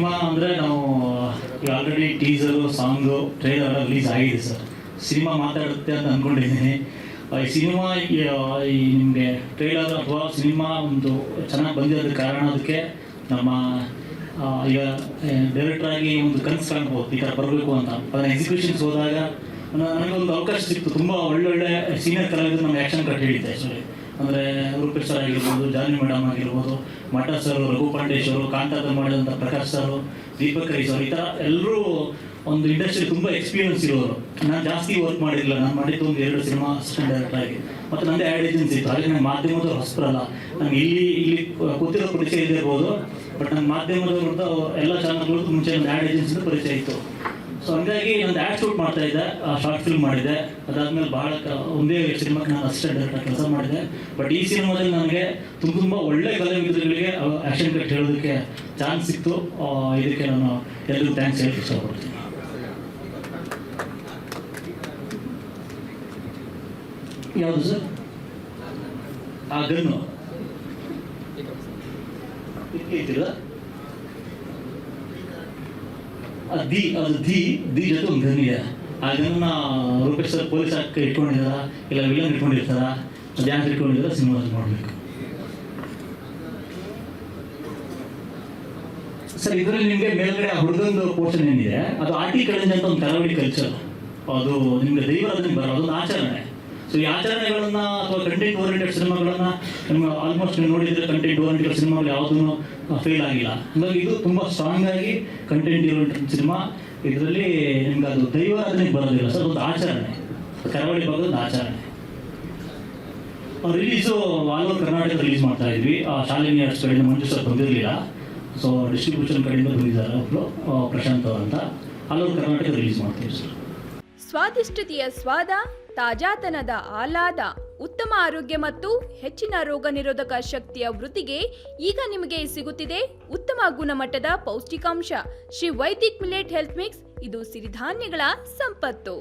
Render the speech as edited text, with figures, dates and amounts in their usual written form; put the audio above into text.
Cinema ಅಂದರೆ ನಾವು already teaser, song, trailer ಎಲ್ಲ ರಿಲೀಸ್ ಆಗಿದೆ ಸರ್. ಸಿನಿಮಾ ಮಾತಾಡುತ್ತೆ ಅಂತ ಅಂದ್ಕೊಂಡಿದ್ದೀನಿ. ಈ ಸಿನಿಮಾ ನಿಮಗೆ ಟ್ರೈಲರ್ ಅಥವಾ ಸಿನಿಮಾ ಒಂದು ಚೆನ್ನಾಗಿ ಬಂದಿರೋದಕ್ಕೆ ಕಾರಣ ಅದಕ್ಕೆ ನಮ್ಮ ಈಗ ಡೈರೆಕ್ಟ್ರಾಗಿ ಒಂದು ಕನಸು ಕಾಣ್ಬೋದು, ಈ ಥರ ಬರಬೇಕು ಅಂತ. ಅದನ್ನ ಎಕ್ಸಿಬಿಷನ್ಸ್ ಹೋದಾಗ ನನಗೊಂದು ಅವಕಾಶ ಸಿಕ್ತು. ತುಂಬ ಒಳ್ಳೊಳ್ಳೆ ಸೀನಿಯರ್ ಕಲಾವಿದರು ನಮ್ಮ ಆ್ಯಕ್ಷನ್ ಕಟ್ ಹೇಳಿದ್ದೆ ಆ್ಯಕ್ಚುಲಿ. ಅಂದರೆ ರೂಪೇಶ್ ಸರ್ ಆಗಿರ್ಬೋದು, ಜಾನಿ ಮೇಡಮ್ ಆಗಿರ್ಬೋದು, ಮಠ ಸರ್, ರಘು ಪಾಂಡೇಶ್ ಅವರು, ಕಾಂತಾತ ಮಾಡಿದಂಥ ಪ್ರಕಾಶ್ ಸರ್, ದೀಪಕ್ ರೈ ಸರ್, ಈ ಥರ ಎಲ್ಲರೂ ಒಂದು ಇಂಡಸ್ಟ್ರಿ ತುಂಬ ಎಕ್ಸ್ಪೀರಿಯನ್ಸ್ ಇರೋರು. ನಾನು ಜಾಸ್ತಿ ವರ್ಕ್ ಮಾಡಿರಲಿಲ್ಲ. ನಾನು ಮಾಡಿದ್ದು ಒಂದು 2 ಸಿನಿಮಾ ಅಸಿಸ್ಟೆಂಟ್ ಡೈರೆಕ್ಟರ್ ಆಗಿ. ಮತ್ತು ನನ್ನದೇ ಆ್ಯಡ್ ಏಜೆನ್ಸಿ ಇತ್ತು. ಹಾಗೆ ನಾನು ಮಾಧ್ಯಮದ ಹೊಸಬರಲ್ಲ. ನನಗೆ ಇಲ್ಲಿ ಕೂತಿರೋ ಪರಿಚಯ ಇದಿರ್ಬೋದು, ಬಟ್ ನನ್ನ ಮಾಧ್ಯಮದವ್ರದ್ದು ಎಲ್ಲ ಚಾನಲ್ಗಳು ಮುಂಚೆ ಒಂದು ಆ್ಯಡ್ ಏಜೆನ್ಸಿದು ಪರಿಚಯ ಇತ್ತು. ಸೊ ಹಂಗಾಗಿ ನಾನು ಆ್ಯಡ್ ಶೂಟ್ ಮಾಡ್ತಾ ಇದ್ದೆ, ಶಾರ್ಟ್ ಫಿಲ್ಮ್ ಮಾಡಿದ್ದೆ. ಅದಾದಮೇಲೆ ಭಾಳ ಒಂದೇ ಸಿನಿಮಾಕ್ಕೆ ನಾನು ಅಸಿಸ್ಟೆಂಟ್ ಡೈರೆಕ್ಟರ್ ಕೆಲಸ ಮಾಡಿದೆ. ಬಟ್ ಈ ಸಿನಿಮಾದಲ್ಲಿ ನನಗೆ ತುಂಬ ಒಳ್ಳೆ ಕಲಾವಿದರುಗಳಿಗೆ ಆ್ಯಕ್ಷನ್ ಕಟ್ ಹೇಳೋದಕ್ಕೆ ಚಾನ್ಸ್ ಸಿಕ್ತು. ಇದಕ್ಕೆ ನಾನು ಎಲ್ಲರಿಗೂ ಥ್ಯಾಂಕ್ಸ್ ಹೇಳಕ್ಕೆ ಇಷ್ಟಪಡ್ತೀನಿ. ಯಾವುದು ಸರ್? ಆ ಗನ್ನು ಐತಿಲ್ಲ, ಅದು ದಿ ಜೊತೆ ಒಂದು ಗನ್ ಇದೆ. ಆ ಗನ್ನ ರೂಪೇಶ್ ಸರ್ ಪೊಲೀಸ್ ಹಾಕಿ ಇಟ್ಕೊಂಡಿದ್ದಾರ, ಇಲ್ಲ ವಿಲನ್ ಇಟ್ಕೊಂಡಿರ್ತಾರ, ಅದು ಯಾಕೆ ಇಟ್ಕೊಂಡಿದ್ದಾರ ಸಿನಿಮಾದಲ್ಲಿ ನೋಡಬೇಕು ಸರ್. ಇದರಲ್ಲಿ ನಿಮಗೆ ಮೇಲ್ಗಡೆ ಆ ಹುಡುಗಂದು ಪೋರ್ಷನ್ ಏನಿದೆ, ಅದು ಆರ್ಟಿ ಕಳೆಂಜ್ ಅಂತ ಒಂದು ಕರಾವಳಿ ಕಲ್ಚರ್. ಅದು ನಿಮಗೆ ದೈವರಾಧನೆ ಬರೋದು, ಅದೊಂದು ಆಚರಣೆ. ಸೊ ಈ ಆಚರಣೆಗಳನ್ನ ಅಥವಾ ಕಂಟೆಂಟ್ ಓರಿಯೆಂಟೆಡ್ ಸಿನಿಮಾಗಳನ್ನ ನಿಮ್ಗೆ ಆಲ್ಮೋಸ್ಟ್ ನೀವು ನೋಡಿದರೆ ಕಂಟೆಂಟ್ ಓರಿಯೆಂಟೆಡ್ ಸಿನಿಮಾಗಳು ಯಾವುದೂ ಫೇಲ್ ಆಗಿಲ್ಲ. ಹಾಗಾಗಿ ಇದು ತುಂಬ ಸ್ಟ್ರಾಂಗ್ ಆಗಿ ಕಂಟೆಂಟ್ ಓರಿಯೆಂಟೆಡ್ ಸಿನಿಮಾ. ಇದರಲ್ಲಿ ನಿಮ್ಗೆ ಅದು ದೈವಾರಾಧನೆಗೆ ಬರೋದಿಲ್ಲ ಸರ್, ಒಂದು ಆಚರಣೆ, ಕರಾವಳಿ ಭಾಗದ ಆಚರಣೆ. Release all over Karnataka release ಮಾಡ್ತಾ ಇದ್ವಿ. ಶಾಲಿನಿ ಆರ್ಟ್ಸ್ ಕಡೆಯಿಂದ ಮಂಜು ಸರ್ ಬಂದಿರಲಿಲ್ಲ, ಸೊ ಡಿಸ್ಟ್ರಿಬ್ಯೂಷನ್ ಕಡೆಯಿಂದ ಬಂದಿದ್ದಾರೆ ಒಬ್ಬರು ಪ್ರಶಾಂತ್ ಅಂತ. ಆಲ್ ಓವರ್ ಕರ್ನಾಟಕ ರಿಲೀಸ್ ಮಾಡ್ತೀವಿ ಸರ್. ಸ್ವಾದಿಷ್ಟತೆಯ ಸ್ವಾದ, ತಾಜಾತನದ ಆಹ್ಲಾದ, ಉತ್ತಮ ಆರೋಗ್ಯ ಮತ್ತು ಹೆಚ್ಚಿನ ರೋಗ ನಿರೋಧಕ ಶಕ್ತಿಯ ವೃದ್ಧಿಗೆ ಈಗ ನಿಮಗೆ ಸಿಗುತ್ತಿದೆ ಉತ್ತಮ ಗುಣಮಟ್ಟದ ಪೌಷ್ಟಿಕಾಂಶ. Shri Vaidik millet health mix. ಇದು ಸಿರಿಧಾನ್ಯಗಳ ಸಂಪತ್ತು.